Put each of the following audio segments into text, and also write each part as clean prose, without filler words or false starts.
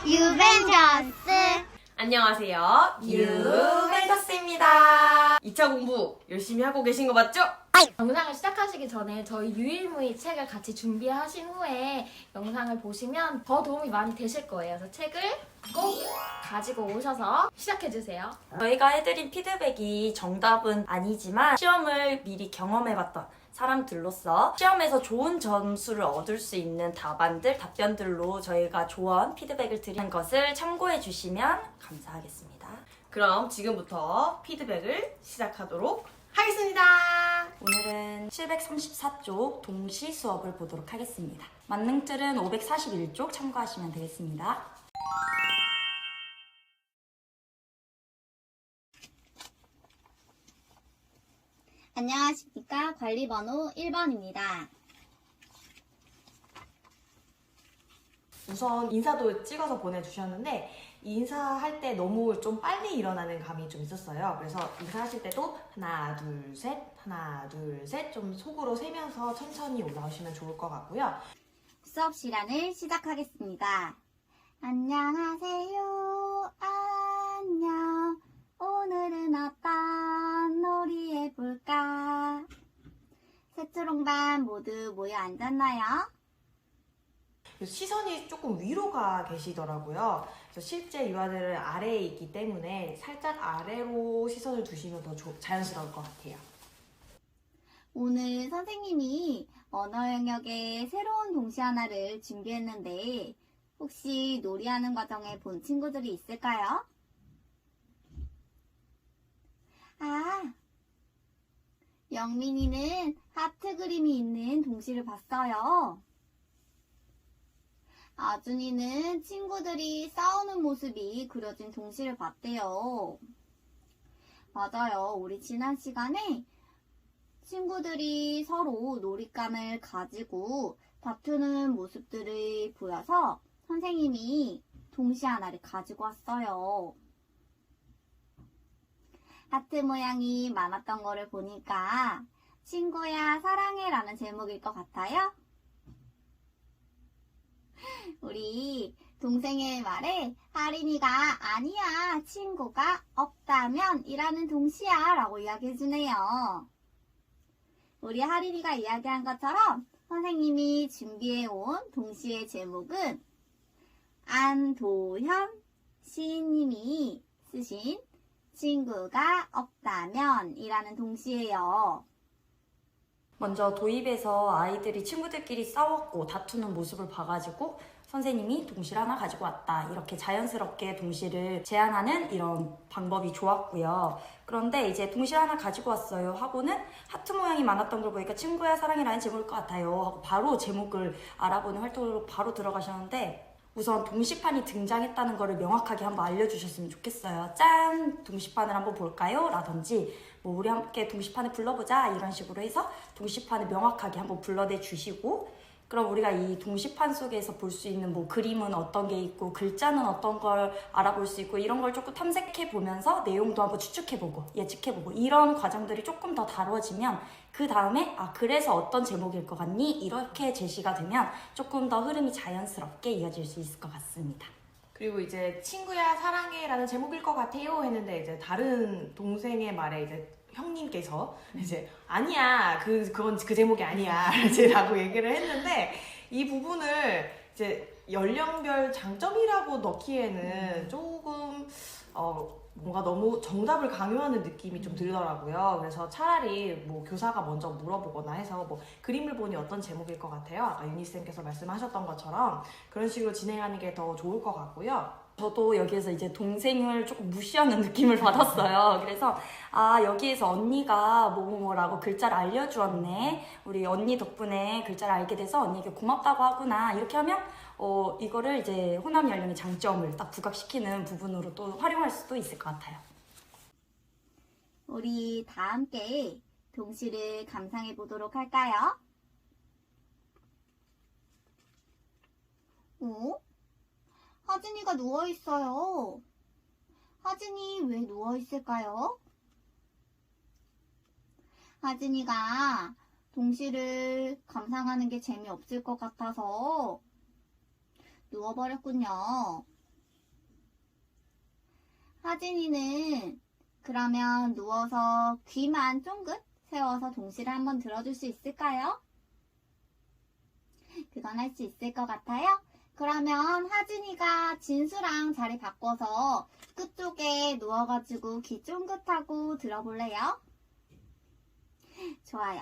유벤져스. 안녕하세요. 유벤져스입니다. 2차 공부 열심히 하고 계신 거 맞죠? 영상을 시작하시기 전에 저희 유일무이 책을 같이 준비하신 후에 영상을 보시면 더 도움이 많이 되실 거예요. 그래서 책을 꼭 가지고 오셔서 시작해주세요. 저희가 해드린 피드백이 정답은 아니지만 시험을 미리 경험해봤던 사람들로서 시험에서 좋은 점수를 얻을 수 있는 답변들로 저희가 조언, 피드백을 드리는 것을 참고해 주시면 감사하겠습니다. 그럼 지금부터 피드백을 시작하도록 하겠습니다. 오늘은 734쪽 동시 수업을 보도록 하겠습니다. 만능틀은 541쪽 참고하시면 되겠습니다. 안녕하십니까. 관리번호 1번입니다. 우선 인사도 찍어서 보내주셨는데 인사할 때 너무 좀 빨리 일어나는 감이 좀 있었어요. 그래서 인사하실 때도 하나 둘 셋 하나 둘 셋 좀 속으로 세면서 천천히 올라오시면 좋을 것 같고요. 수업 시간을 시작하겠습니다. 안녕하세요. 안녕. 오늘은 어떤 놀이 해볼까? 새초롱반 모두 모여 앉았나요? 시선이 조금 위로 가 계시더라고요. 그래서 실제 유아들은 아래에 있기 때문에 살짝 아래로 시선을 두시면 더 자연스러울 것 같아요. 오늘 선생님이 언어 영역의 새로운 동시 하나를 준비했는데 혹시 놀이하는 과정에 본 친구들이 있을까요? 아, 영민이는 하트 그림이 있는 동시를 봤어요. 아준이는 친구들이 싸우는 모습이 그려진 동시를 봤대요. 맞아요. 우리 지난 시간에 친구들이 서로 놀잇감을 가지고 다투는 모습들이 보여서 선생님이 동시 하나를 가지고 왔어요. 하트 모양이 많았던 거를 보니까 친구야 사랑해 라는 제목일 것 같아요. 우리 동생의 말에 하린이가 아니야 친구가 없다면 이라는 동시야 라고 이야기해주네요. 우리 하린이가 이야기한 것처럼 선생님이 준비해온 동시의 제목은 안도현 시인님이 쓰신 친구가 없다면 이라는 동시예요. 먼저 도입에서 아이들이 친구들끼리 싸웠고 다투는 모습을 봐가지고 선생님이 동시를 하나 가지고 왔다. 이렇게 자연스럽게 동시를 제안하는 이런 방법이 좋았고요. 그런데 이제 동시를 하나 가지고 왔어요 하고는 하트 모양이 많았던 걸 보니까 친구야 사랑해라는 제목일 것 같아요 하고 바로 제목을 알아보는 활동으로 바로 들어가셨는데 우선 동시판이 등장했다는 거를 명확하게 한번 알려주셨으면 좋겠어요. 짠! 동시판을 한번 볼까요? 라든지 뭐 우리 함께 동시판을 불러보자 이런 식으로 해서 동시판을 명확하게 한번 불러내 주시고 그럼 우리가 이 동시판 속에서 볼 수 있는 뭐 그림은 어떤 게 있고 글자는 어떤 걸 알아볼 수 있고 이런 걸 조금 탐색해 보면서 내용도 한번 추측해보고 예측해보고 이런 과정들이 조금 더 다뤄지면 그 다음에 그래서 어떤 제목일 것 같니? 이렇게 제시가 되면 조금 더 흐름이 자연스럽게 이어질 수 있을 것 같습니다. 그리고 이제 친구야 사랑해라는 제목일 것 같아요 했는데 이제 다른 동생의 말에 이제 형님께서 이제 아니야 그건 그 제목이 아니야 라고 얘기를 했는데 이 부분을 이제 연령별 장점이라고 넣기에는 조금 뭔가 너무 정답을 강요하는 느낌이 좀 들더라고요. 그래서 차라리 뭐 교사가 먼저 물어보거나 해서 뭐 그림을 보니 어떤 제목일 것 같아요? 아까 유니쌤께서 말씀하셨던 것처럼 그런 식으로 진행하는 게 더 좋을 것 같고요. 저도 여기에서 이제 동생을 조금 무시하는 느낌을 받았어요. 그래서 여기에서 언니가 뭐뭐라고 글자를 알려주었네. 우리 언니 덕분에 글자를 알게 돼서 언니에게 고맙다고 하구나. 이렇게 하면 이거를 이제 호남 연령의 장점을 딱 부각시키는 부분으로 또 활용할 수도 있을 것 같아요. 우리 다 함께 동시를 감상해 보도록 할까요? 하진이가 누워있어요. 하진이 왜 누워있을까요? 하진이가 동시를 감상하는 게 재미없을 것 같아서 누워버렸군요. 하진이는 그러면 누워서 귀만 쫑긋 세워서 동시를 한번 들어줄 수 있을까요? 그건 할 수 있을 것 같아요? 그러면 하진이가 진수랑 자리 바꿔서 끝쪽에 누워가지고 귀 쫑긋하고 들어볼래요? 좋아요.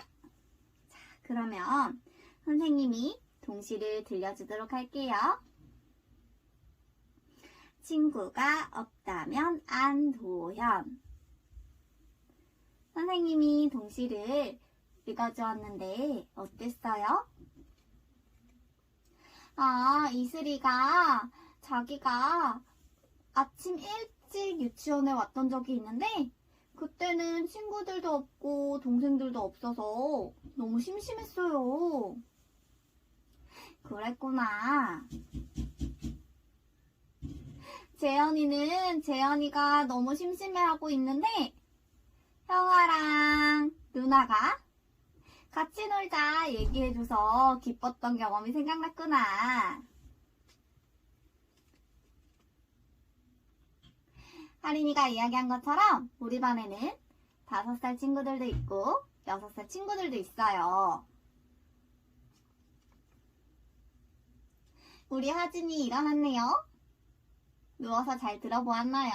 자, 그러면 선생님이 동시를 들려주도록 할게요. 친구가 없다면 안도현. 선생님이 동시를 읽어주었는데 어땠어요? 아, 이슬이가 자기가 아침 일찍 유치원에 왔던 적이 있는데 그때는 친구들도 없고 동생들도 없어서 너무 심심했어요. 그랬구나. 재현이가 너무 심심해하고 있는데 형아랑 누나가 같이 놀자 얘기해줘서 기뻤던 경험이 생각났구나. 하린이가 이야기한 것처럼 우리 반에는 5살 친구들도 있고 6살 친구들도 있어요. 우리 하진이 일어났네요. 누워서 잘 들어보았나요?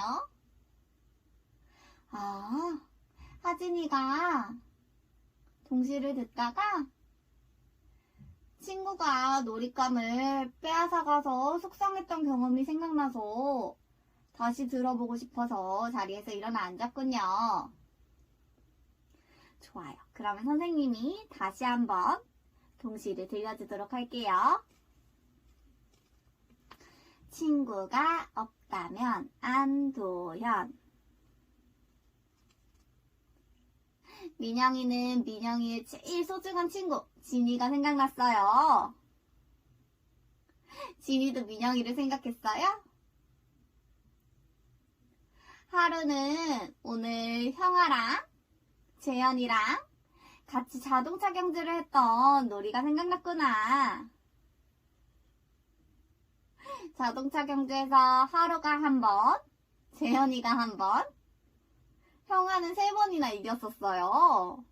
아, 하진이가 동시를 듣다가 친구가 놀잇감을 빼앗아가서 속상했던 경험이 생각나서 다시 들어보고 싶어서 자리에서 일어나 앉았군요. 좋아요. 그러면 선생님이 다시 한번 동시를 들려주도록 할게요. 친구가 없다면 안도현. 민영이는 민영이의 제일 소중한 친구 진이가 생각났어요. 진이도 민영이를 생각했어요? 하루는 오늘 형아랑 재현이랑 같이 자동차 경주를 했던 놀이가 생각났구나. 자동차 경주에서 하루가 한 번, 재현이가 한 번, 형아는 3번이나 이겼었어요.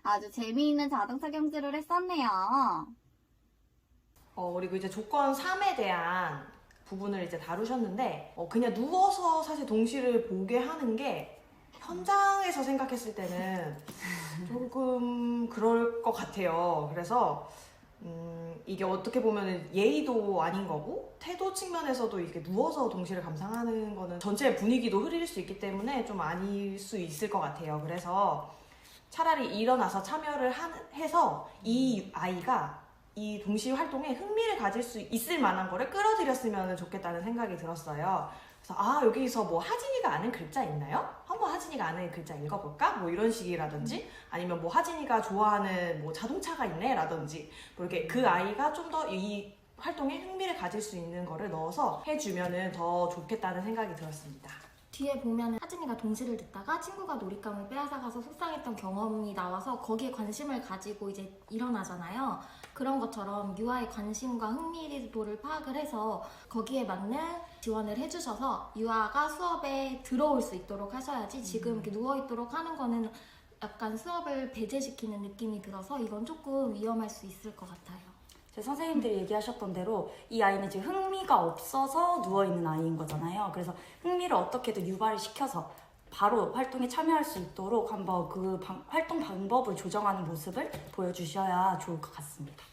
아주 재미있는 자동차 경주를 했었네요. 그리고 이제 조건 3에 대한 부분을 이제 다루셨는데 그냥 누워서 사실 동시를 보게 하는 게 현장에서 생각했을 때는 조금 그럴 것 같아요. 그래서 이게 어떻게 보면 예의도 아닌 거고 태도 측면에서도 이렇게 누워서 동시를 감상하는 거는 전체 분위기도 흐릴 수 있기 때문에 좀 아닐 수 있을 것 같아요. 그래서 차라리 일어나서 참여를 해서 이 아이가 이 동시 활동에 흥미를 가질 수 있을 만한 거를 끌어들였으면 좋겠다는 생각이 들었어요. 그래서 여기서 뭐 하진이가 아는 글자 있나요? 한번 하진이가 아는 글자 읽어볼까? 뭐 이런 식이라든지 아니면 뭐 하진이가 좋아하는 뭐 자동차가 있네 라든지 뭐 이렇게 그 아이가 좀 더 이 활동에 흥미를 가질 수 있는 거를 넣어서 해주면은 더 좋겠다는 생각이 들었습니다. 뒤에 보면 하진이가 동시를 듣다가 친구가 놀잇감을 빼앗아가서 속상했던 경험이 나와서 거기에 관심을 가지고 이제 일어나잖아요. 그런 것처럼 유아의 관심과 흥미도를 파악을 해서 거기에 맞는 지원을 해주셔서 유아가 수업에 들어올 수 있도록 하셔야지 지금 이렇게 누워있도록 하는 거는 약간 수업을 배제시키는 느낌이 들어서 이건 조금 위험할 수 있을 것 같아요. 제 선생님들이 얘기하셨던 대로 이 아이는 지금 흥미가 없어서 누워있는 아이인 거잖아요. 그래서 흥미를 어떻게든 유발을 시켜서 바로 활동에 참여할 수 있도록 한번 그 활동 방법을 조정하는 모습을 보여주셔야 좋을 것 같습니다.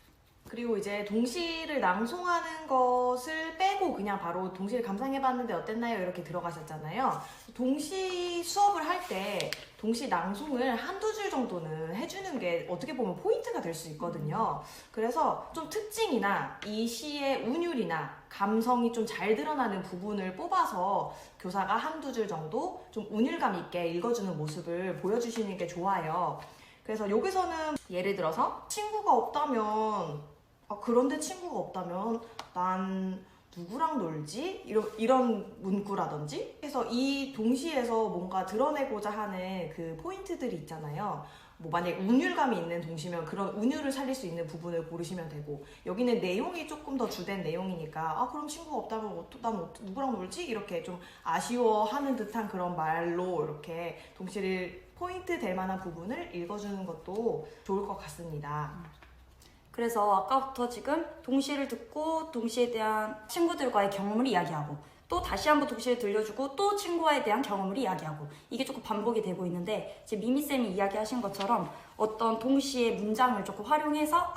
그리고 이제 동시를 낭송하는 것을 빼고 그냥 바로 동시를 감상해봤는데 어땠나요? 이렇게 들어가셨잖아요. 동시 수업을 할 때 동시 낭송을 한두 줄 정도는 해주는 게 어떻게 보면 포인트가 될 수 있거든요. 그래서 좀 특징이나 이 시의 운율이나 감성이 좀 잘 드러나는 부분을 뽑아서 교사가 한두 줄 정도 좀 운율감 있게 읽어주는 모습을 보여주시는 게 좋아요. 그래서 여기서는 예를 들어서 친구가 없다면 그런데 친구가 없다면 난 누구랑 놀지? 이런 문구라든지 해서 이 동시에서 뭔가 드러내고자 하는 그 포인트들이 있잖아요. 뭐 만약에 운율감이 있는 동시면 그런 운율을 살릴 수 있는 부분을 고르시면 되고, 여기는 내용이 조금 더 주된 내용이니까 아 그럼 친구가 없다면 난 누구랑 놀지? 이렇게 좀 아쉬워하는 듯한 그런 말로 이렇게 동시를 포인트 될 만한 부분을 읽어주는 것도 좋을 것 같습니다. 그래서 아까부터 지금 동시를 듣고 동시에 대한 친구들과의 경험을 이야기하고 또 다시 한번 동시를 들려주고 또 친구와에 대한 경험을 이야기하고 이게 조금 반복이 되고 있는데, 이제 미미쌤이 이야기하신 것처럼 어떤 동시의 문장을 조금 활용해서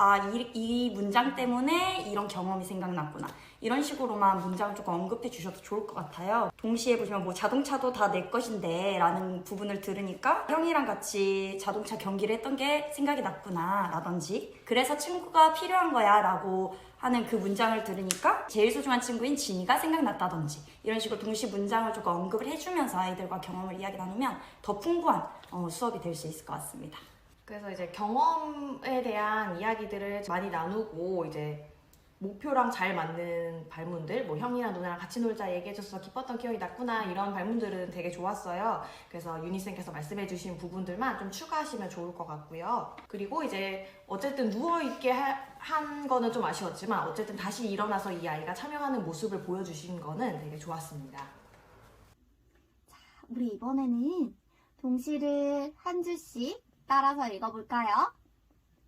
이 문장 때문에 이런 경험이 생각났구나, 이런 식으로만 문장을 조금 언급해 주셔도 좋을 것 같아요. 동시에 보시면 뭐 자동차도 다 내 것인데 라는 부분을 들으니까 형이랑 같이 자동차 경기를 했던 게 생각이 났구나 라든지, 그래서 친구가 필요한 거야 라고 하는 그 문장을 들으니까 제일 소중한 친구인 진이가 생각났다든지, 이런 식으로 동시 문장을 조금 언급을 해주면서 아이들과 경험을 이야기 나누면 더 풍부한 수업이 될 수 있을 것 같습니다. 그래서 이제 경험에 대한 이야기들을 많이 나누고, 이제 목표랑 잘 맞는 발문들, 뭐 형이랑 누나랑 같이 놀자 얘기해줘서 기뻤던 기억이 났구나, 이런 발문들은 되게 좋았어요. 그래서 유니쌤께서 말씀해주신 부분들만 좀 추가하시면 좋을 것 같고요. 그리고 이제 어쨌든 누워있게 한 거는 좀 아쉬웠지만 어쨌든 다시 일어나서 이 아이가 참여하는 모습을 보여주신 거는 되게 좋았습니다. 우리 이번에는 동시를 한 줄씩 따라서 읽어볼까요?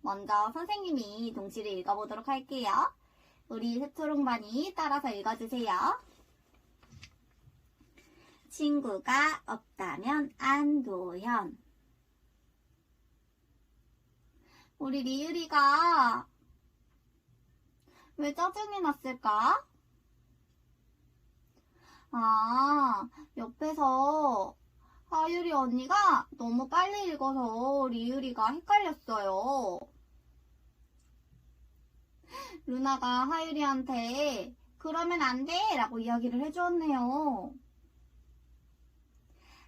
먼저 선생님이 동시를 읽어보도록 할게요. 우리 새초롱반이 따라서 읽어주세요. 친구가 없다면 안도현. 우리 리유리가 왜 짜증이 났을까? 옆에서 하유리 언니가 너무 빨리 읽어서 리유리가 헷갈렸어요. 루나가 하유리한테 그러면 안 돼! 라고 이야기를 해주었네요.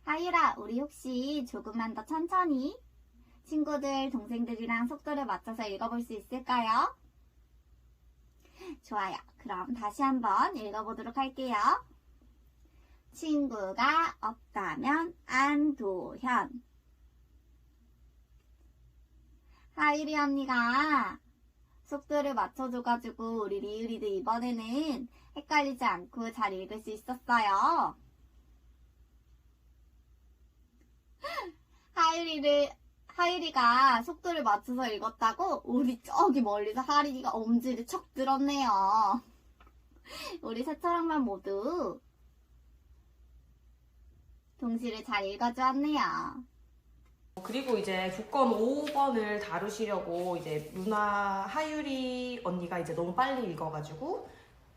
하유라, 우리 혹시 조금만 더 천천히 친구들, 동생들이랑 속도를 맞춰서 읽어볼 수 있을까요? 좋아요. 그럼 다시 한번 읽어보도록 할게요. 친구가 없다면 안도현. 하유리 언니가 속도를 맞춰줘가지고 우리 리유리도 이번에는 헷갈리지 않고 잘 읽을 수 있었어요. 하유리가 속도를 맞춰서 읽었다고 우리 저기 멀리서 하리가 엄지를 척 들었네요. 우리 새처럼만 모두 동시를 잘 읽어주었네요. 그리고 이제 조건 5번을 다루시려고 이제 루나, 하유리 언니가 이제 너무 빨리 읽어가지고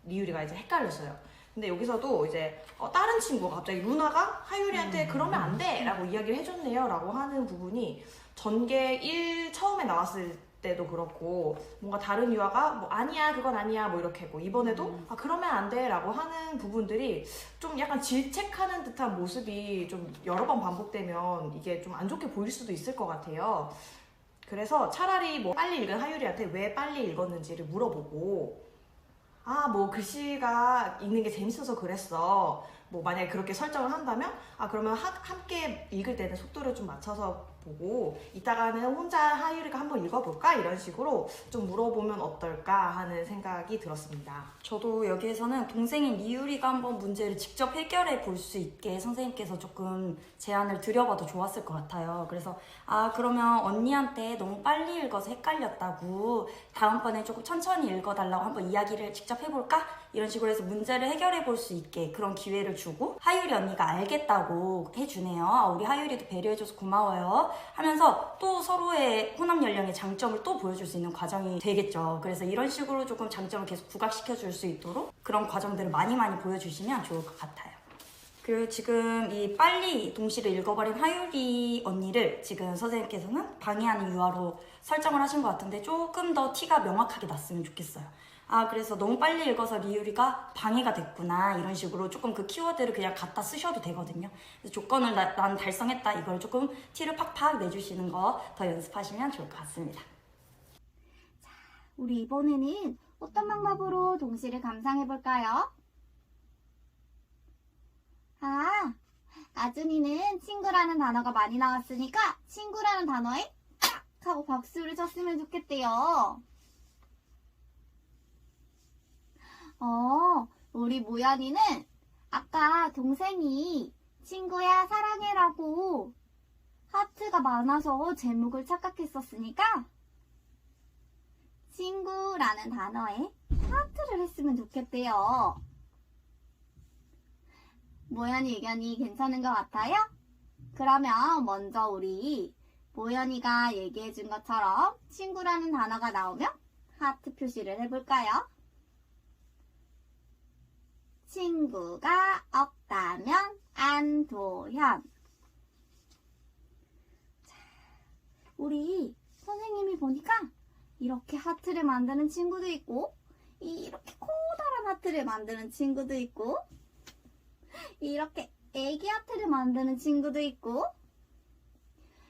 리유리가 이제 헷갈렸어요. 근데 여기서도 이제 다른 친구가 갑자기 루나가 하유리한테 그러면 안 돼! 라고 이야기를 해줬네요 라고 하는 부분이 전개 1 처음에 나왔을 때도 그렇고, 뭔가 다른 유아가 뭐 아니야 그건 아니야 뭐 이렇게 했고, 이번에도 그러면 안 돼 라고 하는 부분들이 좀 약간 질책하는 듯한 모습이 좀 여러 번 반복되면 이게 좀 안 좋게 보일 수도 있을 것 같아요. 그래서 차라리 뭐 빨리 읽은 하유리한테 왜 빨리 읽었는지를 물어보고, 뭐 글씨가 읽는 게 재밌어서 그랬어, 뭐 만약에 그렇게 설정을 한다면 그러면 함께 읽을 때는 속도를 좀 맞춰서 보고 이따가는 혼자 하유리가 한번 읽어볼까? 이런 식으로 좀 물어보면 어떨까 하는 생각이 들었습니다. 저도 여기에서는 동생인 리유리가 한번 문제를 직접 해결해 볼 수 있게 선생님께서 조금 제안을 드려봐도 좋았을 것 같아요. 그래서 그러면 언니한테 너무 빨리 읽어서 헷갈렸다고 다음번에 조금 천천히 읽어달라고 한번 이야기를 직접 해볼까? 이런 식으로 해서 문제를 해결해 볼 수 있게 그런 기회를 주고, 하유리 언니가 알겠다고 해주네요. 우리 하유리도 배려해줘서 고마워요 하면서 또 서로의 호남 연령의 장점을 또 보여줄 수 있는 과정이 되겠죠. 그래서 이런 식으로 조금 장점을 계속 부각시켜 줄 수 있도록 그런 과정들을 많이 보여주시면 좋을 것 같아요. 그리고 지금 이 빨리 동시를 읽어버린 하유리 언니를 지금 선생님께서는 방해하는 유아로 설정을 하신 것 같은데, 조금 더 티가 명확하게 났으면 좋겠어요. 그래서 너무 빨리 읽어서 리유리가 방해가 됐구나, 이런 식으로 조금 그 키워드를 그냥 갖다 쓰셔도 되거든요. 그래서 조건을 난 달성했다, 이걸 조금 티를 팍팍 내주시는 거 더 연습하시면 좋을 것 같습니다. 자, 우리 이번에는 어떤 방법으로 동시를 감상해볼까요? 아준이는 친구라는 단어가 많이 나왔으니까 친구라는 단어에 하고 박수를 쳤으면 좋겠대요. 우리 모연이는 아까 동생이 친구야 사랑해라고 하트가 많아서 제목을 착각했었으니까 친구라는 단어에 하트를 했으면 좋겠대요. 모연이 의견이 괜찮은 것 같아요? 그러면 먼저 우리 모연이가 얘기해준 것처럼 친구라는 단어가 나오면 하트 표시를 해볼까요? 친구가 없다면 안도현. 자, 우리 선생님이 보니까 이렇게 하트를 만드는 친구도 있고 이렇게 커다란 하트를 만드는 친구도 있고 이렇게 애기 하트를 만드는 친구도 있고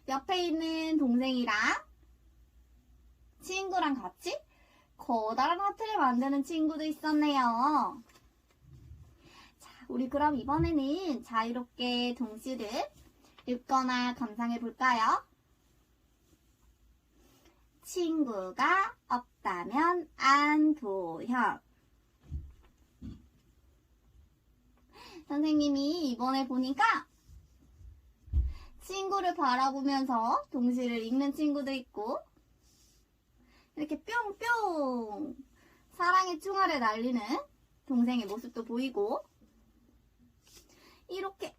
옆에 있는 동생이랑 친구랑 같이 커다란 하트를 만드는 친구도 있었네요. 자, 우리 그럼 이번에는 자유롭게 동시를 읽거나 감상해 볼까요? 친구가 없다면 안도현. 선생님이 이번에 보니까 친구를 바라보면서 동시를 읽는 친구도 있고 이렇게 뿅뿅 사랑의 총알을 날리는 동생의 모습도 보이고 이렇게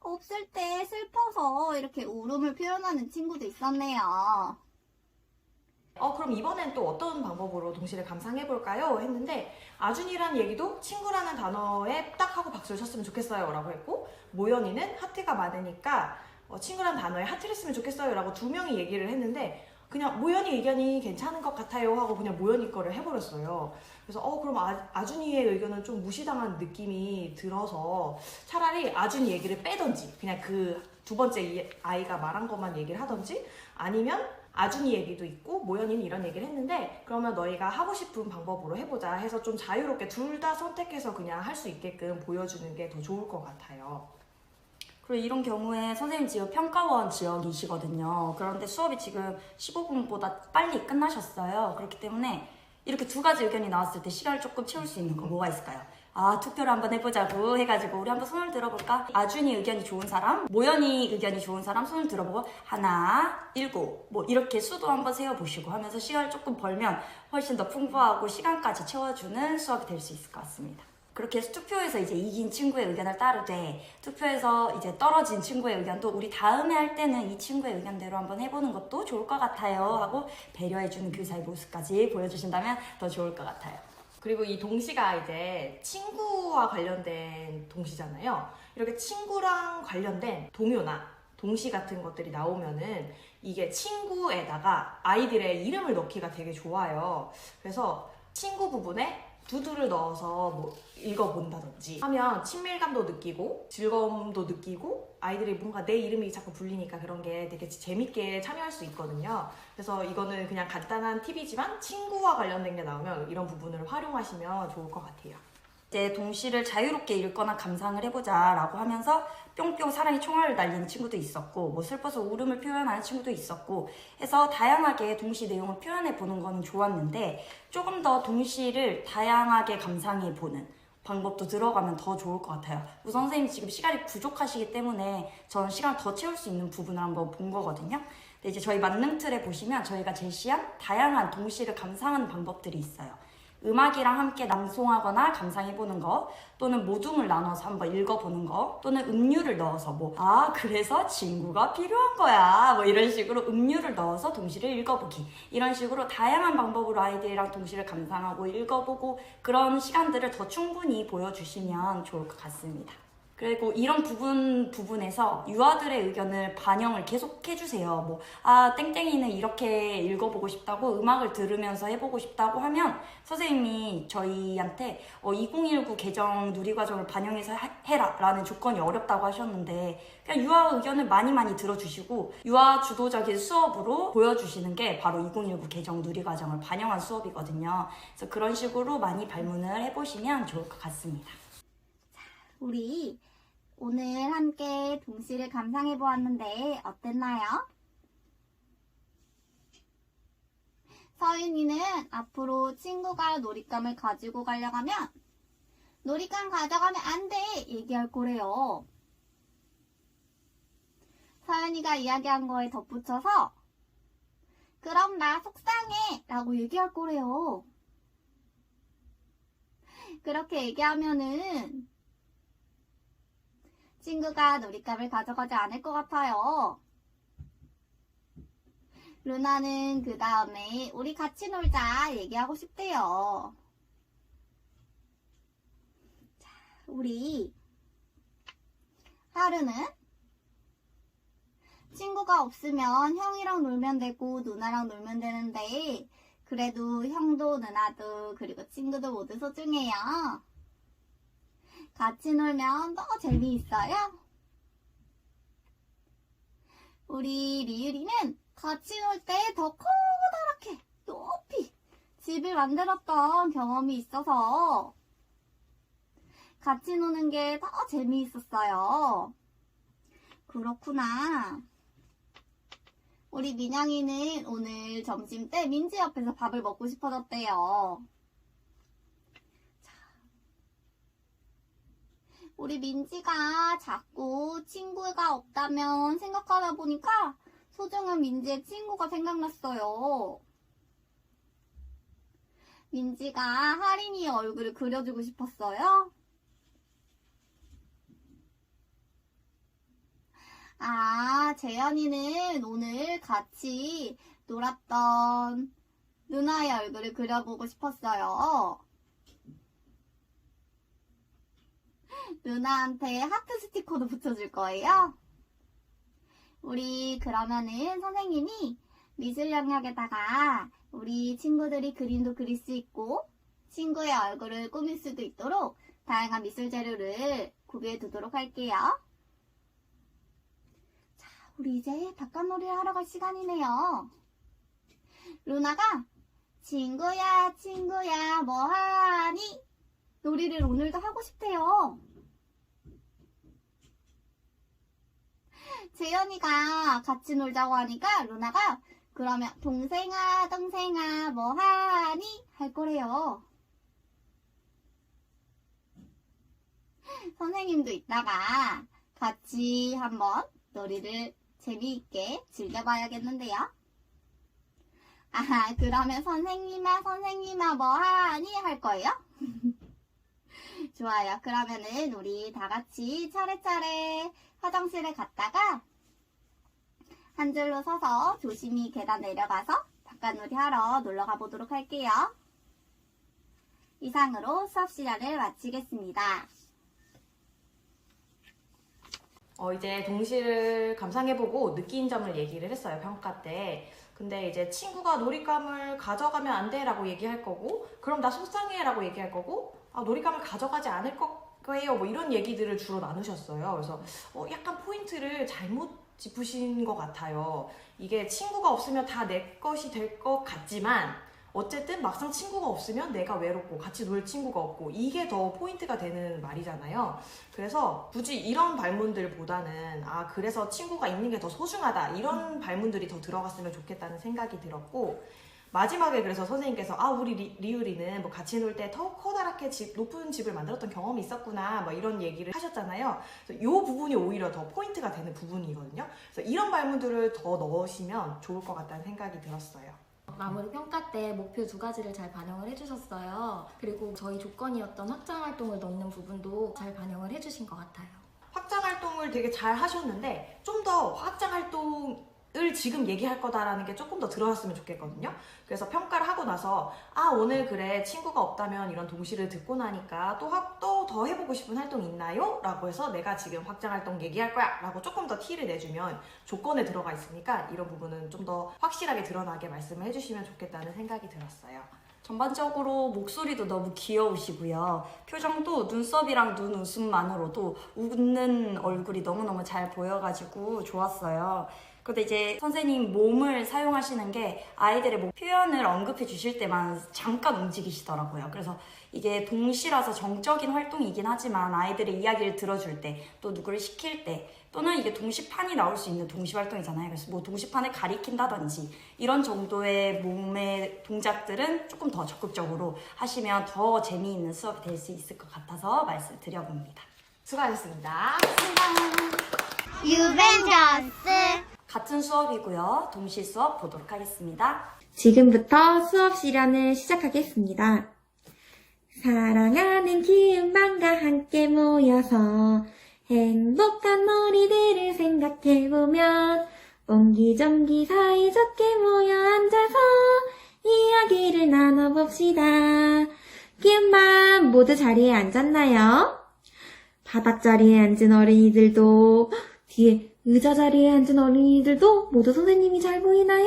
없을 때 슬퍼서 이렇게 울음을 표현하는 친구도 있었네요. 그럼 이번엔 또 어떤 방법으로 동시를 감상해볼까요? 했는데 아준이란 얘기도 친구라는 단어에 딱 하고 박수를 쳤으면 좋겠어요 라고 했고 모연이는 하트가 많으니까 친구라는 단어에 하트를 쓰면 좋겠어요 라고 두 명이 얘기를 했는데 그냥 모연이 의견이 괜찮은 것 같아요 하고 그냥 모연이 거를 해버렸어요. 그래서 그럼 아준이의 의견은 좀 무시당한 느낌이 들어서 차라리 아준이 얘기를 빼던지 그냥 그 두 번째 아이가 말한 것만 얘기를 하던지 아니면 아준이 얘기도 있고 모연이는 이런 얘기를 했는데 그러면 너희가 하고 싶은 방법으로 해보자 해서 좀 자유롭게 둘 다 선택해서 그냥 할 수 있게끔 보여주는 게 더 좋을 것 같아요. 그리고 이런 경우에 선생님 지금 평가원 지역이시거든요. 그런데 수업이 지금 15분보다 빨리 끝나셨어요. 그렇기 때문에 이렇게 두 가지 의견이 나왔을 때 시간을 조금 채울 수 있는 거 뭐가 있을까요? 투표를 한번 해보자고 해가지고 우리 한번 손을 들어볼까? 아준이 의견이 좋은 사람, 모연이 의견이 좋은 사람 손을 들어보고 하나, 7 뭐 이렇게 수도 한번 세어보시고 하면서 시간을 조금 벌면 훨씬 더 풍부하고 시간까지 채워주는 수업이 될 수 있을 것 같습니다. 그렇게 해서 투표에서 이제 이긴 친구의 의견을 따르되 투표에서 이제 떨어진 친구의 의견도 우리 다음에 할 때는 이 친구의 의견대로 한번 해보는 것도 좋을 것 같아요 하고 배려해주는 교사의 모습까지 보여주신다면 더 좋을 것 같아요. 그리고 이 동시가 이제 친구와 관련된 동시잖아요. 이렇게 친구랑 관련된 동요나 동시 같은 것들이 나오면은 이게 친구에다가 아이들의 이름을 넣기가 되게 좋아요. 그래서 친구 부분에 두두를 넣어서 뭐 읽어본다든지 하면 친밀감도 느끼고 즐거움도 느끼고 아이들이 뭔가 내 이름이 자꾸 불리니까 그런 게 되게 재밌게 참여할 수 있거든요. 그래서 이거는 그냥 간단한 팁이지만 친구와 관련된 게 나오면 이런 부분을 활용하시면 좋을 것 같아요. 이제 동시를 자유롭게 읽거나 감상을 해보자 라고 하면서 뿅뿅 사랑의 총알을 날리는 친구도 있었고 뭐 슬퍼서 울음을 표현하는 친구도 있었고 해서 다양하게 동시 내용을 표현해 보는 건 좋았는데 조금 더 동시를 다양하게 감상해 보는 방법도 들어가면 더 좋을 것 같아요. 우선 선생님이 지금 시간이 부족하시기 때문에 저는 시간을 더 채울 수 있는 부분을 한번 본 거거든요. 근데 이제 저희 만능 틀에 보시면 저희가 제시한 다양한 동시를 감상하는 방법들이 있어요. 음악이랑 함께 낭송하거나 감상해보는 거, 또는 모둠을 나눠서 한번 읽어보는 거, 또는 음료를 넣어서 그래서 친구가 필요한 거야 뭐 이런 식으로 음료를 넣어서 동시를 읽어보기, 이런 식으로 다양한 방법으로 아이들이랑 동시를 감상하고 읽어보고 그런 시간들을 더 충분히 보여주시면 좋을 것 같습니다. 그리고 이런 부분에서 유아들의 의견을 반영을 계속 해주세요. 땡땡이는 이렇게 읽어보고 싶다고, 음악을 들으면서 해보고 싶다고 하면 선생님이 저희한테 2019 개정 누리과정을 반영해서 해라 라는 조건이 어렵다고 하셨는데 그냥 유아 의견을 많이 들어주시고 유아 주도적인 수업으로 보여주시는 게 바로 2019 개정 누리과정을 반영한 수업이거든요. 그래서 그런 식으로 많이 발문을 해보시면 좋을 것 같습니다. 우리 오늘 함께 동시를 감상해 보았는데 어땠나요? 서윤이는 앞으로 친구가 놀잇감을 가지고 가려고 하면 놀잇감 가져가면 안 돼! 얘기할 거래요. 서윤이가 이야기한 거에 덧붙여서 그럼 나 속상해! 라고 얘기할 거래요. 그렇게 얘기하면은 친구가 놀잇감을 가져가지 않을 것 같아요. 루나는 그 다음에 우리 같이 놀자 얘기하고 싶대요. 자, 우리 하루는 친구가 없으면 형이랑 놀면 되고 누나랑 놀면 되는데 그래도 형도 누나도 그리고 친구도 모두 소중해요. 같이 놀면 더 재미있어요. 우리 리유리는 같이 놀 때 더 커다랗게 높이 집을 만들었던 경험이 있어서 같이 노는 게 더 재미있었어요. 그렇구나. 우리 민영이는 오늘 점심 때 민지 옆에서 밥을 먹고 싶어졌대요. 우리 민지가 자꾸 친구가 없다면 생각하다 보니까 소중한 민지의 친구가 생각났어요. 민지가 하린이의 얼굴을 그려주고 싶었어요. 아, 재현이는 오늘 같이 놀았던 누나의 얼굴을 그려보고 싶었어요. 누나한테 하트 스티커도 붙여줄 거예요. 우리 그러면은 선생님이 미술 영역에다가 우리 친구들이 그림도 그릴 수 있고 친구의 얼굴을 꾸밀 수도 있도록 다양한 미술 재료를 구비해 두도록 할게요. 자, 우리 이제 바깥놀이를 하러 갈 시간이네요. 루나가 친구야 친구야 뭐하니? 놀이를 오늘도 하고 싶대요. 재현이가 같이 놀자고 하니까 루나가 그러면 동생아 동생아 뭐하니? 할 거래요. 선생님도 이따가 같이 한번 놀이를 재미있게 즐겨봐야겠는데요. 아, 그러면 선생님아 뭐하니? 할 거예요? 좋아요. 그러면은 우리 다 같이 차례차례 화장실에 갔다가 한 줄로 서서 조심히 계단 내려가서 바깥놀이 하러 놀러 가보도록 할게요. 이상으로 수업 시간을 마치겠습니다. 이제 동시를 감상해보고 느낀 점을 얘기를 했어요, 평가 때. 근데 이제 친구가 놀잇감을 가져가면 안 돼 라고 얘기할 거고, 그럼 나 속상해 라고 얘기할 거고, 놀잇감을 가져가지 않을 거예요, 뭐 이런 얘기들을 주로 나누셨어요. 그래서 약간 포인트를 잘못 짚으신 것 같아요. 이게 친구가 없으면 다 내 것이 될 것 같지만 어쨌든 막상 친구가 없으면 내가 외롭고 같이 놀 친구가 없고 이게 더 포인트가 되는 말이잖아요. 그래서 굳이 이런 발문들보다는 그래서 친구가 있는 게 더 소중하다 이런 발문들이 더 들어갔으면 좋겠다는 생각이 들었고, 마지막에 그래서 선생님께서 우리 리우리는 뭐 같이 놀 때 더 커다랗게 높은 집을 만들었던 경험이 있었구나 뭐 이런 얘기를 하셨잖아요. 그래서 이 부분이 오히려 더 포인트가 되는 부분이거든요. 그래서 이런 발문들을 더 넣으시면 좋을 것 같다는 생각이 들었어요. 마무리 평가 때 목표 2가지를 잘 반영을 해주셨어요. 그리고 저희 조건이었던 확장활동을 넣는 부분도 잘 반영을 해주신 것 같아요. 확장활동을 되게 잘 하셨는데 좀 더 확장활동을 지금 얘기할 거다라는 게 조금 더 들어갔으면 좋겠거든요. 그래서 평가를 하고 나서 오늘 그래 친구가 없다면 이런 동시를 듣고 나니까 또 더 해보고 싶은 활동 있나요? 라고 해서 내가 지금 확장활동 얘기할 거야 라고 조금 더 티를 내주면 조건에 들어가 있으니까 이런 부분은 좀 더 확실하게 드러나게 말씀을 해주시면 좋겠다는 생각이 들었어요. 전반적으로 목소리도 너무 귀여우시고요. 표정도 눈썹이랑 눈웃음만으로도 웃는 얼굴이 너무너무 잘 보여가지고 좋았어요. 근데 이제 선생님 몸을 사용하시는 게 아이들의 뭐 표현을 언급해 주실 때만 잠깐 움직이시더라고요. 그래서 이게 동시라서 정적인 활동이긴 하지만 아이들의 이야기를 들어줄 때, 또 누구를 시킬 때, 또는 이게 동시판이 나올 수 있는 동시 활동이잖아요. 그래서 뭐 동시판을 가리킨다든지 이런 정도의 몸의 동작들은 조금 더 적극적으로 하시면 더 재미있는 수업이 될 수 있을 것 같아서 말씀드려봅니다. 수고하셨습니다. 유벤져스. 같은 수업이고요. 동시 수업 보도록 하겠습니다. 지금부터 수업 실현을 시작하겠습니다. 사랑하는 기음반과 함께 모여서 행복한 놀이들을 생각해보면 옹기종기 사이좋게 모여 앉아서 이야기를 나눠봅시다. 기음반 모두 자리에 앉았나요? 바닥 자리에 앉은 어린이들도, 뒤에 의자 자리에 앉은 어린이들도 모두 선생님이 잘 보이나요?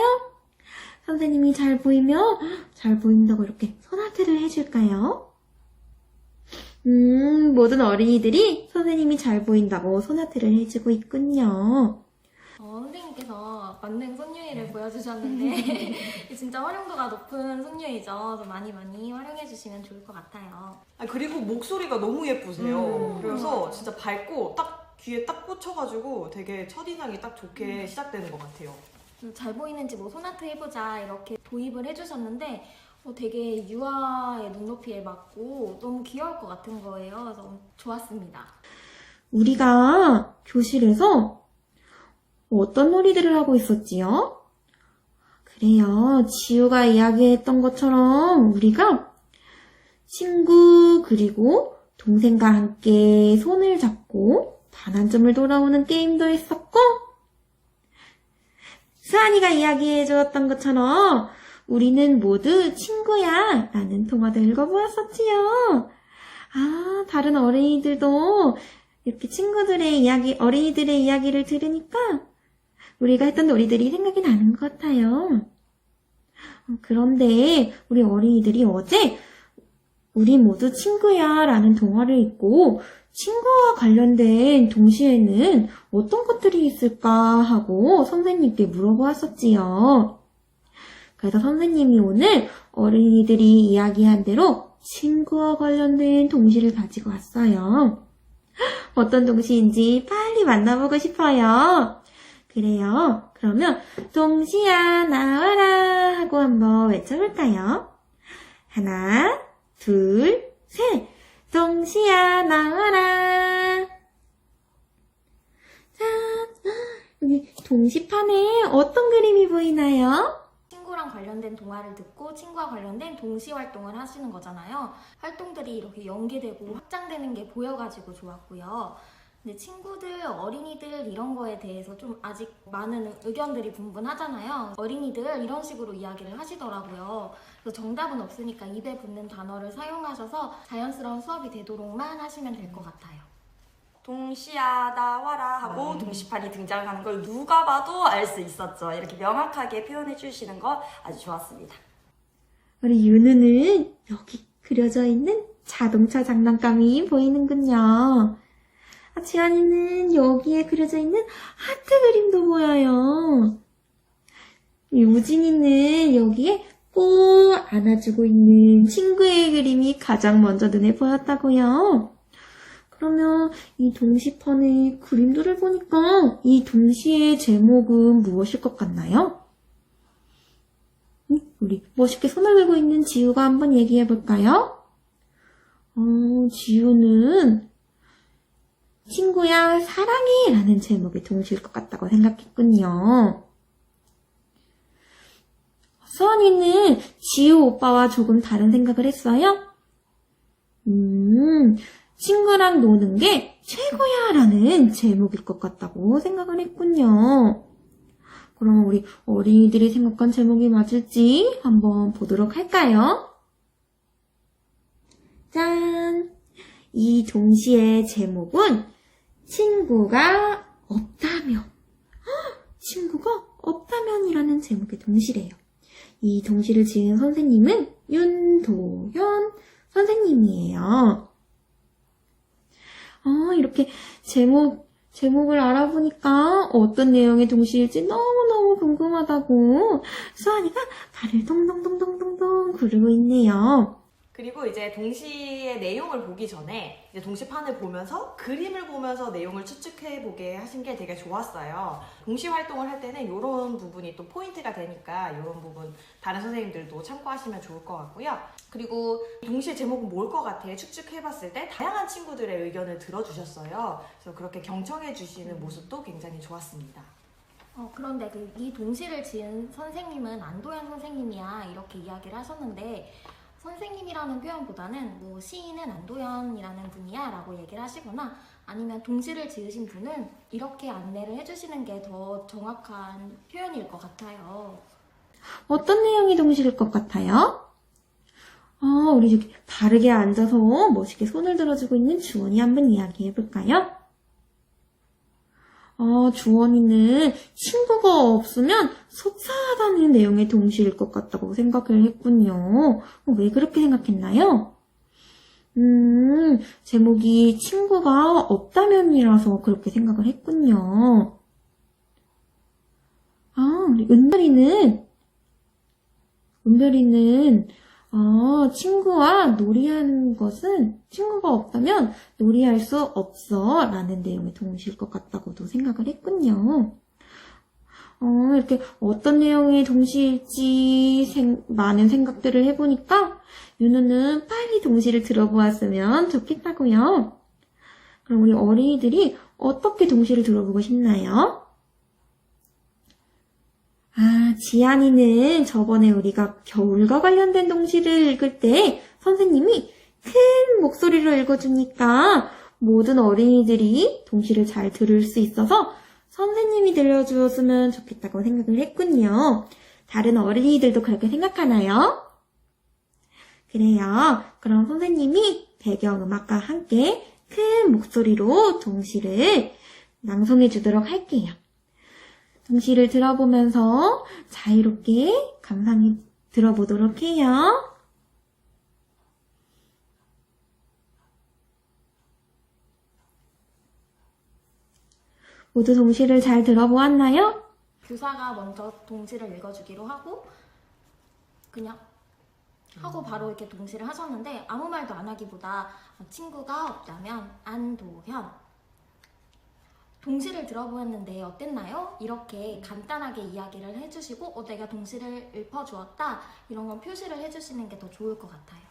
선생님이 잘 보이면 잘 보인다고 이렇게 손아트를 해줄까요? 모든 어린이들이 선생님이 잘 보인다고 손아트를 해주고 있군요. 선생님께서 만능 손유이를 보여주셨는데 진짜 활용도가 높은 손유이죠. 좀 많이 활용해주시면 좋을 것 같아요. 그리고 목소리가 너무 예쁘세요. 그래서 진짜 밝고 딱 귀에 딱 꽂혀가지고 되게 첫인상이 딱 좋게 시작되는 것 같아요. 잘 보이는지 뭐 손아트 해보자 이렇게 도입을 해주셨는데 되게 유아의 눈높이에 맞고 너무 귀여울 것 같은 거예요. 그래서 좋았습니다. 우리가 교실에서 어떤 놀이들을 하고 있었지요? 그래요. 지우가 이야기했던 것처럼 우리가 친구 그리고 동생과 함께 손을 잡고 반환점을 돌아오는 게임도 했었고, 수아니가 이야기해 주었던 것처럼 우리는 모두 친구야 라는 동화도 읽어보았었지요. 다른 어린이들도 이렇게 친구들의 이야기, 어린이들의 이야기를 들으니까 우리가 했던 놀이들이 생각이 나는 것 같아요. 그런데 우리 어린이들이 어제 우리 모두 친구야 라는 동화를 읽고 친구와 관련된 동시에는 어떤 것들이 있을까 하고 선생님께 물어보았었지요. 그래서 선생님이 오늘 어린이들이 이야기한 대로 친구와 관련된 동시를 가지고 왔어요. 어떤 동시인지 빨리 만나보고 싶어요. 그래요. 그러면 동시야 나와라 하고 한번 외쳐볼까요? 하나, 둘, 셋. 동시야 나와라. 짠. 여기 동시판에 어떤 그림이 보이나요? 친구랑 관련된 동화를 듣고 친구와 관련된 동시 활동을 하시는 거잖아요. 활동들이 이렇게 연계되고 확장되는 게 보여가지고 좋았고요. 근데 친구들, 어린이들 이런 거에 대해서 좀 아직 많은 의견들이 분분하잖아요. 어린이들 이런 식으로 이야기를 하시더라고요. 그래서 정답은 없으니까 입에 붙는 단어를 사용하셔서 자연스러운 수업이 되도록만 하시면 될 것 같아요. 동시야 나와라 하고 동시판이 등장하는 걸 누가 봐도 알 수 있었죠. 이렇게 명확하게 표현해 주시는 거 아주 좋았습니다. 우리 윤우는 여기 그려져 있는 자동차 장난감이 보이는군요. 지안이는 여기에 그려져 있는 하트 그림도 보여요. 우진이는 여기에 꼭 안아주고 있는 친구의 그림이 가장 먼저 눈에 보였다고요. 그러면 이 동시판의 그림들을 보니까 이 동시의 제목은 무엇일 것 같나요? 우리 멋있게 손을 들고 있는 지우가 한번 얘기해 볼까요? 지우는 친구야 사랑해 라는 제목의 동시일 것 같다고 생각했군요. 수원이는 지우 오빠와 조금 다른 생각을 했어요? 친구랑 노는 게 최고야 라는 제목일 것 같다고 생각을 했군요. 그럼 우리 어린이들이 생각한 제목이 맞을지 한번 보도록 할까요? 짠! 이 동시의 제목은 친구가 없다면, 친구가 없다면이라는 제목의 동시래요. 이 동시를 지은 선생님은 윤도현 선생님이에요. 이렇게 제목을 알아보니까 어떤 내용의 동시일지 너무너무 궁금하다고 수아이가 발을 동동동동동동 구르고 있네요. 그리고 이제 동시의 내용을 보기 전에 이제 동시판을 보면서 그림을 보면서 내용을 추측해보게 하신 게 되게 좋았어요. 동시 활동을 할 때는 이런 부분이 또 포인트가 되니까 이런 부분 다른 선생님들도 참고하시면 좋을 것 같고요. 그리고 동시의 제목은 뭘 것 같아 추측해봤을 때 다양한 친구들의 의견을 들어주셨어요. 그래서 그렇게 경청해주시는 모습도 굉장히 좋았습니다. 그런데 이 동시를 지은 선생님은 안도현 선생님이야 이렇게 이야기를 하셨는데 선생님이라는 표현보다는 뭐 시인은 안도현이라는 분이야 라고 얘기를 하시거나 아니면 동시를 지으신 분은 이렇게 안내를 해주시는 게 더 정확한 표현일 것 같아요. 어떤 내용이 동시일 것 같아요? 우리 저기 바르게 앉아서 멋있게 손을 들어주고 있는 주원이 한번 이야기해볼까요? 주원이는 친구가 없으면 속상하다는 내용의 동시일 것 같다고 생각을 했군요. 왜 그렇게 생각했나요? 제목이 친구가 없다면이라서 그렇게 생각을 했군요. 우리 은별이는 친구와 놀이하는 것은 친구가 없다면 놀이할 수 없어 라는 내용의 동시일 것 같다고도 생각을 했군요. 이렇게 어떤 내용의 동시일지 많은 생각들을 해보니까 윤우는 빨리 동시를 들어보았으면 좋겠다고요. 그럼 우리 어린이들이 어떻게 동시를 들어보고 싶나요? 지안이는 저번에 우리가 겨울과 관련된 동시를 읽을 때 선생님이 큰 목소리로 읽어주니까 모든 어린이들이 동시를 잘 들을 수 있어서 선생님이 들려주었으면 좋겠다고 생각을 했군요. 다른 어린이들도 그렇게 생각하나요? 그래요. 그럼 선생님이 배경음악과 함께 큰 목소리로 동시를 낭송해 주도록 할게요. 동시를 들어보면서 자유롭게 감상해 들어보도록 해요. 모두 동시를 잘 들어보았나요? 교사가 먼저 동시를 읽어주기로 하고 그냥 하고 바로 이렇게 동시를 하셨는데 아무 말도 안 하기보다 친구가 없다면 안도현 동시를 들어보았는데 어땠나요? 이렇게 간단하게 이야기를 해주시고 내가 동시를 읊어주었다 이런 건 표시를 해주시는 게 더 좋을 것 같아요.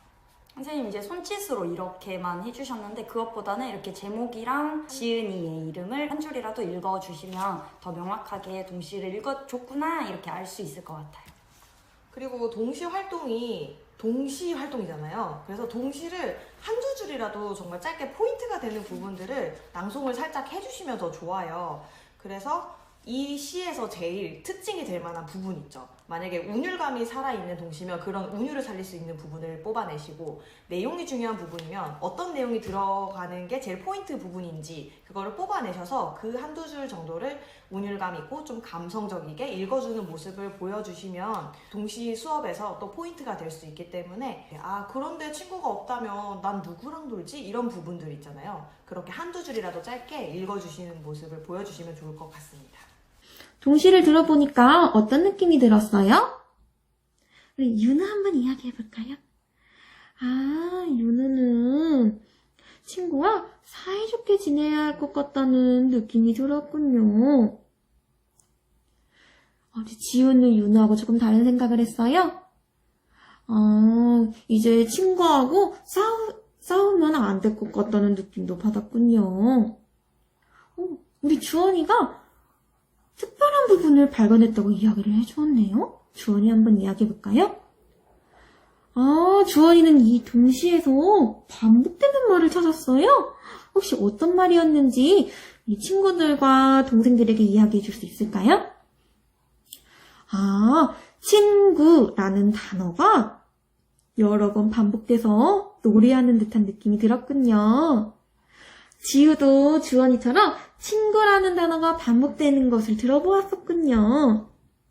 선생님 이제 손짓으로 이렇게만 해주셨는데 그것보다는 이렇게 제목이랑 지은이의 이름을 한 줄이라도 읽어주시면 더 명확하게 동시를 읽어줬구나 이렇게 알 수 있을 것 같아요. 그리고 동시 활동이잖아요. 그래서 동시를 한두 줄이라도 정말 짧게 포인트가 되는 부분들을 낭송을 살짝 해주시면 더 좋아요. 그래서 이 시에서 제일 특징이 될 만한 부분 있죠. 만약에 운율감이 살아있는 동시면 그런 운율을 살릴 수 있는 부분을 뽑아내시고 내용이 중요한 부분이면 어떤 내용이 들어가는 게 제일 포인트 부분인지 그거를 뽑아내셔서 그 한두 줄 정도를 운율감 있고 좀 감성적이게 읽어주는 모습을 보여주시면 동시 수업에서 또 포인트가 될 수 있기 때문에 그런데 친구가 없다면 난 누구랑 놀지? 이런 부분들 있잖아요. 그렇게 한두 줄이라도 짧게 읽어주시는 모습을 보여주시면 좋을 것 같습니다. 동시를 들어보니까 어떤 느낌이 들었어요? 우리 윤우 한번 이야기해볼까요? 윤우는 친구와 사이좋게 지내야 할 것 같다는 느낌이 들었군요. 지우는 윤우하고 조금 다른 생각을 했어요? 이제 친구하고 싸우면 안 될 것 같다는 느낌도 받았군요. 우리 주원이가 특별한 부분을 발견했다고 이야기를 해주었네요. 주원이 한번 이야기해볼까요? 주원이는 이 동시에서 반복되는 말을 찾았어요. 혹시 어떤 말이었는지 우리 친구들과 동생들에게 이야기해 줄 수 있을까요? 친구라는 단어가 여러 번 반복돼서 노래하는 듯한 느낌이 들었군요. 지우도 주원이처럼 친구라는 단어가 반복되는 것을 들어보았었군요.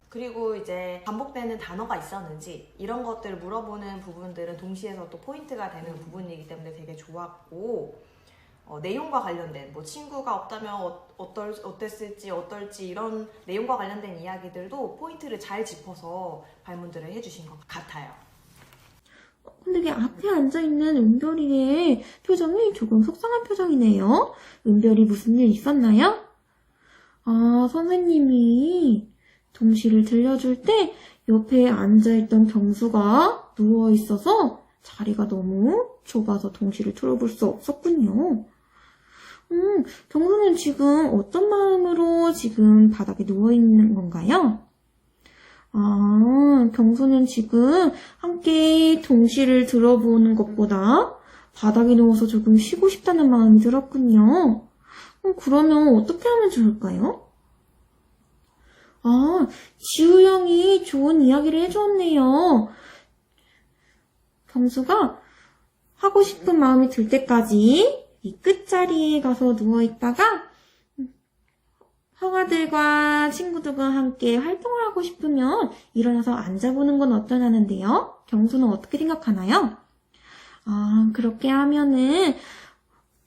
그리고 이제 반복되는 단어가 있었는지 이런 것들을 물어보는 부분들은 동시에서 또 포인트가 되는 부분이기 때문에 되게 좋았고 내용과 관련된 뭐 친구가 없다면 어땠을지 어떨지 이런 내용과 관련된 이야기들도 포인트를 잘 짚어서 발문들을 해주신 것 같아요. 근데 이게 앞에 앉아있는 은별이의 표정이 조금 속상한 표정이네요. 은별이 무슨 일 있었나요? 아, 선생님이 동시를 들려줄 때 옆에 앉아있던 경수가 누워있어서 자리가 너무 좁아서 동시를 들어볼 수 없었군요. 경수는 지금 어떤 마음으로 지금 바닥에 누워있는 건가요? 아, 경수는 지금 함께 동시를 들어보는 것보다 바닥에 누워서 조금 쉬고 싶다는 마음이 들었군요. 그러면 어떻게 하면 좋을까요? 아, 지우 형이 좋은 이야기를 해주었네요. 경수가 하고 싶은 마음이 들 때까지 이 끝자리에 가서 누워있다가 형아들과 친구들과 함께 활동을 하고 싶으면 일어나서 앉아보는 건 어떠냐는데요. 경수는 어떻게 생각하나요? 아, 그렇게 하면은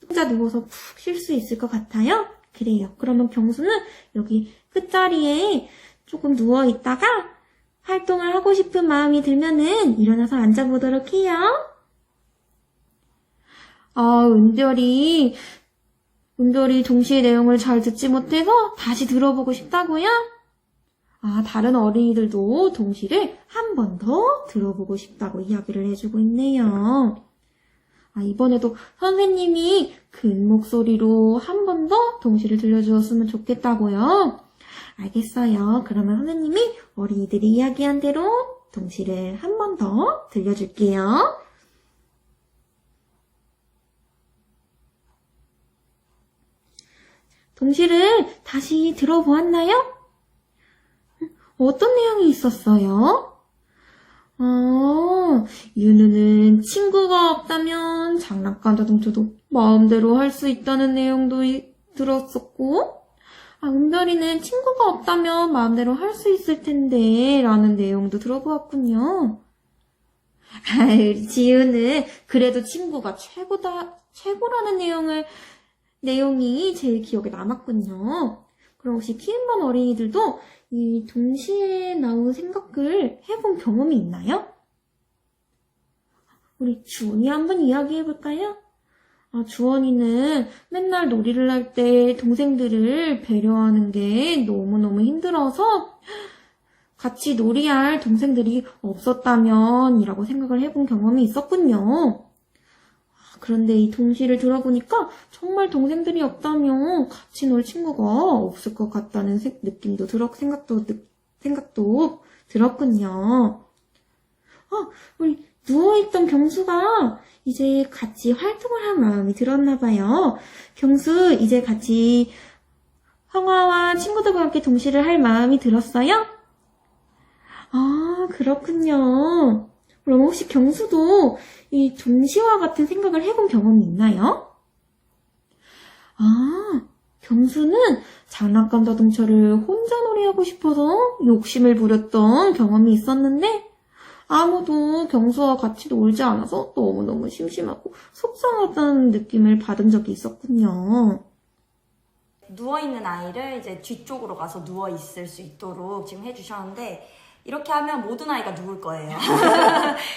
혼자 누워서 푹 쉴 수 있을 것 같아요? 그래요. 그러면 경수는 여기 끝자리에 조금 누워있다가 활동을 하고 싶은 마음이 들면은 일어나서 앉아보도록 해요. 아, 은별이 동시의 내용을 잘 듣지 못해서 다시 들어보고 싶다고요? 아, 다른 어린이들도 동시를 한 번 더 들어보고 싶다고 이야기를 해주고 있네요. 아, 이번에도 선생님이 큰 목소리로 한 번 더 동시를 들려주었으면 좋겠다고요? 알겠어요. 그러면 선생님이 어린이들이 이야기한 대로 동시를 한 번 더 들려줄게요. 동시를 다시 들어보았나요? 어떤 내용이 있었어요? 윤우는 친구가 없다면 장난감 자동차도 마음대로 할 수 있다는 내용도 들었었고, 은별이는 친구가 없다면 마음대로 할 수 있을 텐데 라는 내용도 들어보았군요. 우리 지우는 그래도 친구가 최고라는 내용이 제일 기억에 남았군요. 그럼 혹시 키움반 어린이들도 이 동시에 나온 생각을 해본 경험이 있나요? 우리 주원이 한번 이야기해볼까요? 주원이는 맨날 놀이를 할 때 동생들을 배려하는 게 너무너무 힘들어서 같이 놀이할 동생들이 없었다면 이라고 생각을 해본 경험이 있었군요. 그런데 이 동시를 들어보니까 정말 동생들이 없다면 같이 놀 친구가 없을 것 같다는 느낌도 생각도 들었군요. 우리 누워있던 경수가 이제 같이 활동을 할 마음이 들었나봐요. 경수, 이제 같이 형아와 친구들과 함께 동시를 할 마음이 들었어요? 아, 그렇군요. 그럼 혹시 경수도 이 동시와 같은 생각을 해본 경험이 있나요? 경수는 장난감 자동차를 혼자 놀이하고 싶어서 욕심을 부렸던 경험이 있었는데 아무도 경수와 같이 놀지 않아서 너무너무 심심하고 속상하다는 느낌을 받은 적이 있었군요. 누워있는 아이를 이제 뒤쪽으로 가서 누워있을 수 있도록 지금 해주셨는데 이렇게 하면 모든 아이가 누울 거예요.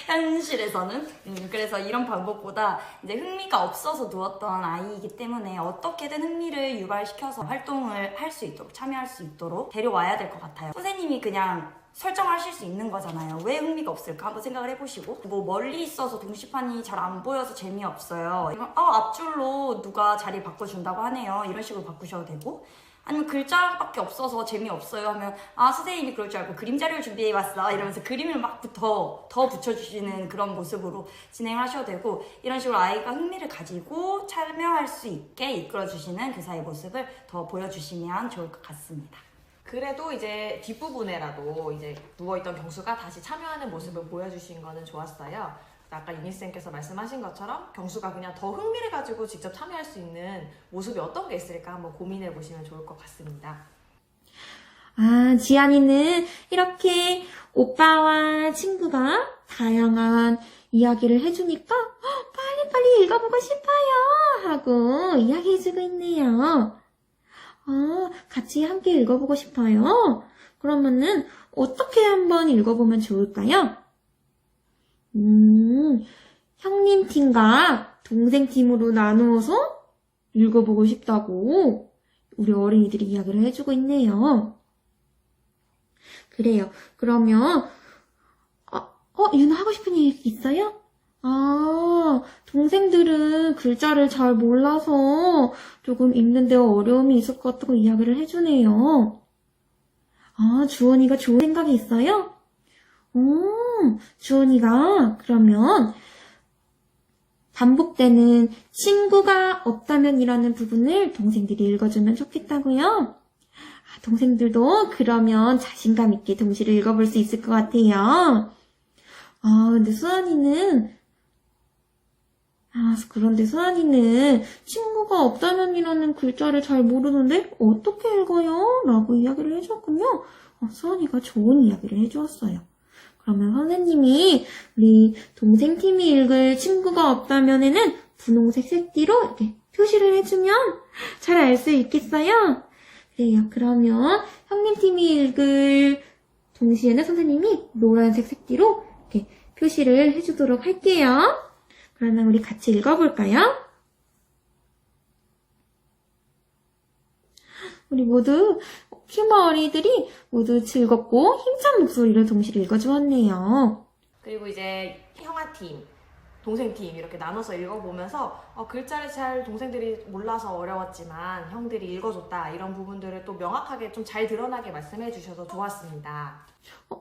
현실에서는. 그래서 이런 방법보다 이제 흥미가 없어서 누웠던 아이이기 때문에 어떻게든 흥미를 유발시켜서 활동을 할 수 있도록, 참여할 수 있도록 데려와야 될 것 같아요. 선생님이 그냥 설정하실 수 있는 거잖아요. 왜 흥미가 없을까 한번 생각을 해보시고, 뭐 멀리 있어서 동시판이 잘 안 보여서 재미없어요. 이러면 앞줄로 누가 자리 바꿔준다고 하네요. 이런 식으로 바꾸셔도 되고, 아니면 글자밖에 없어서 재미없어요 하면 선생님이 그럴 줄 알고 그림 자료를 준비해왔어 이러면서 그림을 막 더 붙여주시는 그런 모습으로 진행하셔도 되고, 이런 식으로 아이가 흥미를 가지고 참여할 수 있게 이끌어주시는 교사의 모습을 더 보여주시면 좋을 것 같습니다. 그래도 이제 뒷부분에라도 이제 누워있던 경수가 다시 참여하는 모습을 보여주신 거는 좋았어요. 아까 유니쌤께서 말씀하신 것처럼 경수가 그냥 더 흥미를 가지고 직접 참여할 수 있는 모습이 어떤 게 있을까 한번 고민해 보시면 좋을 것 같습니다. 지안이는 이렇게 오빠와 친구가 다양한 이야기를 해주니까 빨리 빨리 읽어보고 싶어요 하고 이야기해주고 있네요. 같이 함께 읽어보고 싶어요. 그러면은 어떻게 한번 읽어보면 좋을까요? 형님 팀과 동생 팀으로 나누어서 읽어보고 싶다고 우리 어린이들이 이야기를 해주고 있네요. 그래요. 그러면 윤아 하고 싶은 얘기 있어요? 동생들은 글자를 잘 몰라서 조금 읽는데 어려움이 있을 것 같다고 이야기를 해주네요. 주원이가 좋은 생각이 있어요? 주원이가 그러면 반복되는 친구가 없다면이라는 부분을 동생들이 읽어주면 좋겠다고요? 동생들도 그러면 자신감 있게 동시를 읽어볼 수 있을 것 같아요. 근데 수아니는 친구가 없다면이라는 글자를 잘 모르는데 어떻게 읽어요? 라고 이야기를 해줬군요. 수아니가 좋은 이야기를 해주었어요. 그러면 선생님이 우리 동생팀이 읽을 친구가 없다면에는 분홍색 색띠로 이렇게 표시를 해주면 잘 알 수 있겠어요? 그래요. 그러면 형님팀이 읽을 동시에는 선생님이 노란색 색띠로 이렇게 표시를 해주도록 할게요. 그러면 우리 같이 읽어볼까요? 우리 모두 키마 어린이들이 모두 즐겁고 힘찬 목소리로 동시를 읽어주었네요. 그리고 이제 형아팀, 동생팀 이렇게 나눠서 읽어보면서 글자를 잘 동생들이 몰라서 어려웠지만 형들이 읽어줬다 이런 부분들을 또 명확하게 좀 잘 드러나게 말씀해 주셔서 좋았습니다.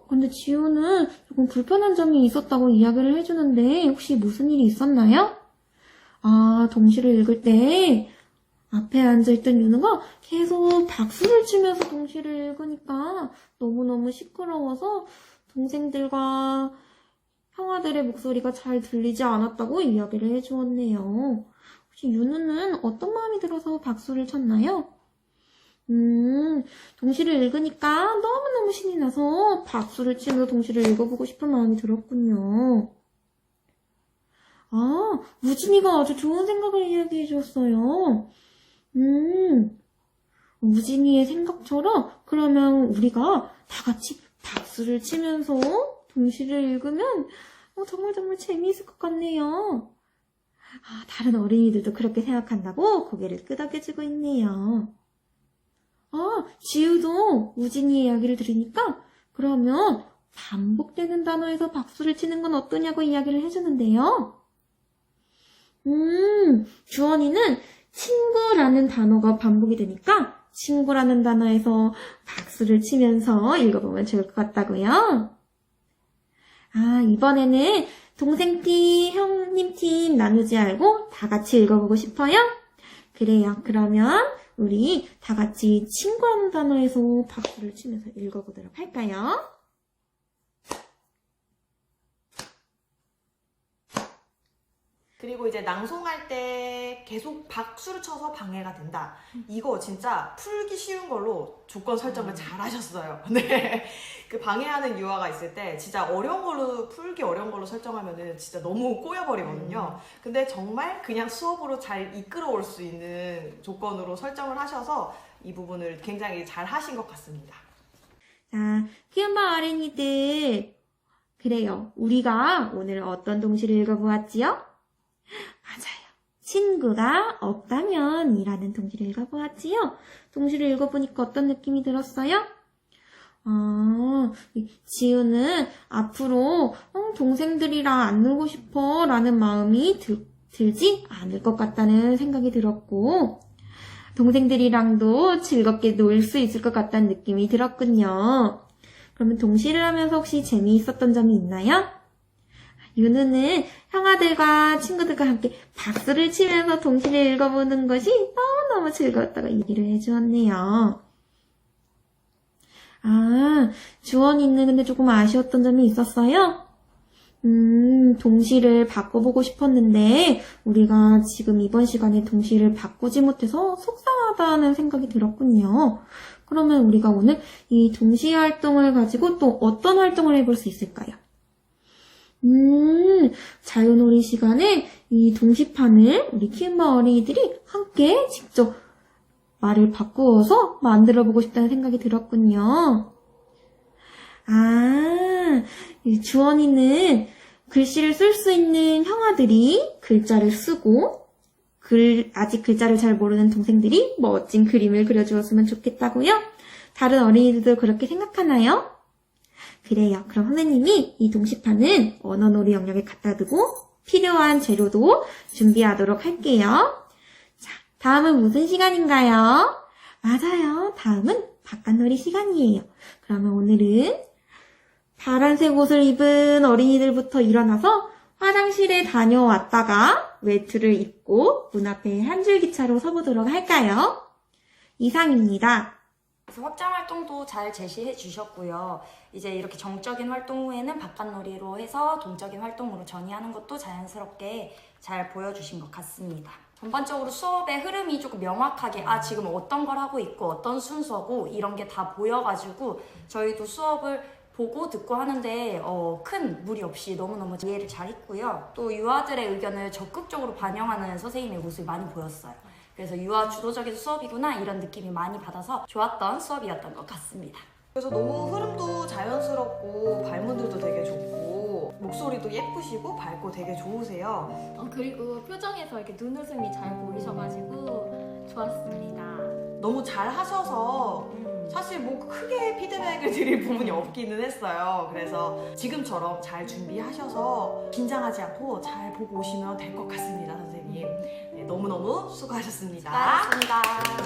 근데 지우는 조금 불편한 점이 있었다고 이야기를 해주는데 혹시 무슨 일이 있었나요? 동시를 읽을 때 앞에 앉아있던 윤우가 계속 박수를 치면서 동시를 읽으니까 너무너무 시끄러워서 동생들과 형아들의 목소리가 잘 들리지 않았다고 이야기를 해주었네요. 혹시 윤우는 어떤 마음이 들어서 박수를 쳤나요? 동시를 읽으니까 너무너무 신이 나서 박수를 치면서 동시를 읽어보고 싶은 마음이 들었군요. 우진이가 아주 좋은 생각을 이야기해 주었어요. 우진이의 생각처럼 그러면 우리가 다 같이 박수를 치면서 동시를 읽으면 정말 재미있을 것 같네요. 다른 어린이들도 그렇게 생각한다고 고개를 끄덕여주고 있네요. 지우도 우진이의 이야기를 들으니까 그러면 반복되는 단어에서 박수를 치는 건 어떠냐고 이야기를 해주는데요. 주원이는 친구라는 단어가 반복이 되니까 친구라는 단어에서 박수를 치면서 읽어보면 좋을 것 같다고요. 이번에는 동생팀, 형님팀 나누지 말고 다 같이 읽어보고 싶어요? 그래요. 그러면 우리 다 같이 친구라는 단어에서 박수를 치면서 읽어보도록 할까요? 그리고 이제 낭송할 때 계속 박수를 쳐서 방해가 된다. 이거 진짜 풀기 쉬운 걸로 조건 설정을 잘 하셨어요. 네. 그 방해하는 유아가 있을 때 진짜 풀기 어려운 걸로 설정하면은 진짜 너무 꼬여버리거든요. 근데 정말 그냥 수업으로 잘 이끌어올 수 있는 조건으로 설정을 하셔서 이 부분을 굉장히 잘 하신 것 같습니다. 자, 키움바 어린이들. 그래요. 우리가 오늘 어떤 동시를 읽어보았지요? 맞아요. 친구가 없다면 이라는 동시를 읽어보았지요. 동시를 읽어보니까 어떤 느낌이 들었어요? 지우는 앞으로 동생들이랑 안 놀고 싶어 라는 마음이 들지 않을 것 같다는 생각이 들었고 동생들이랑도 즐겁게 놀 수 있을 것 같다는 느낌이 들었군요. 그러면 동시를 하면서 혹시 재미있었던 점이 있나요? 윤우는 형아들과 친구들과 함께 박수를 치면서 동시를 읽어보는 것이 너무너무 즐거웠다고 얘기를 해주었네요. 주원이는 근데 조금 아쉬웠던 점이 있었어요? 동시를 바꿔보고 싶었는데 우리가 지금 이번 시간에 동시를 바꾸지 못해서 속상하다는 생각이 들었군요. 그러면 우리가 오늘 이 동시 활동을 가지고 또 어떤 활동을 해볼 수 있을까요? 자유놀이 시간에 이 동시판을 우리 키움바 어린이들이 함께 직접 말을 바꾸어서 만들어보고 싶다는 생각이 들었군요. 이 주원이는 글씨를 쓸 수 있는 형아들이 글자를 쓰고 아직 글자를 잘 모르는 동생들이 멋진 그림을 그려주었으면 좋겠다고요? 다른 어린이들도 그렇게 생각하나요? 그래요. 그럼 선생님이 이 동시판은 언어놀이 영역에 갖다 두고 필요한 재료도 준비하도록 할게요. 자, 다음은 무슨 시간인가요? 맞아요. 다음은 바깥놀이 시간이에요. 그러면 오늘은 파란색 옷을 입은 어린이들부터 일어나서 화장실에 다녀왔다가 외투를 입고 문 앞에 한 줄기차로 서보도록 할까요? 이상입니다. 그래서 확장 활동도 잘 제시해 주셨고요. 이제 이렇게 정적인 활동 후에는 바깥놀이로 해서 동적인 활동으로 전이하는 것도 자연스럽게 잘 보여주신 것 같습니다. 전반적으로 수업의 흐름이 조금 명확하게 지금 어떤 걸 하고 있고 어떤 순서고 이런 게 다 보여가지고 저희도 수업을 보고 듣고 하는데 큰 무리 없이 너무너무 이해를 잘 했고요. 또 유아들의 의견을 적극적으로 반영하는 선생님의 모습이 많이 보였어요. 그래서 유아 주도적인 수업이구나 이런 느낌이 많이 받아서 좋았던 수업이었던 것 같습니다. 그래서 너무 흐름도 자연스럽고 발문들도 되게 좋고 목소리도 예쁘시고 밝고 되게 좋으세요. 그리고 표정에서 이렇게 눈웃음이 잘 보이셔가지고 좋았습니다. 너무 잘 하셔서 사실 뭐 크게 피드백을 드릴 부분이 없기는 했어요. 그래서 지금처럼 잘 준비하셔서 긴장하지 않고 잘 보고 오시면 될 것 같습니다, 선생님. 네, 너무너무 수고하셨습니다. 수고하셨습니다.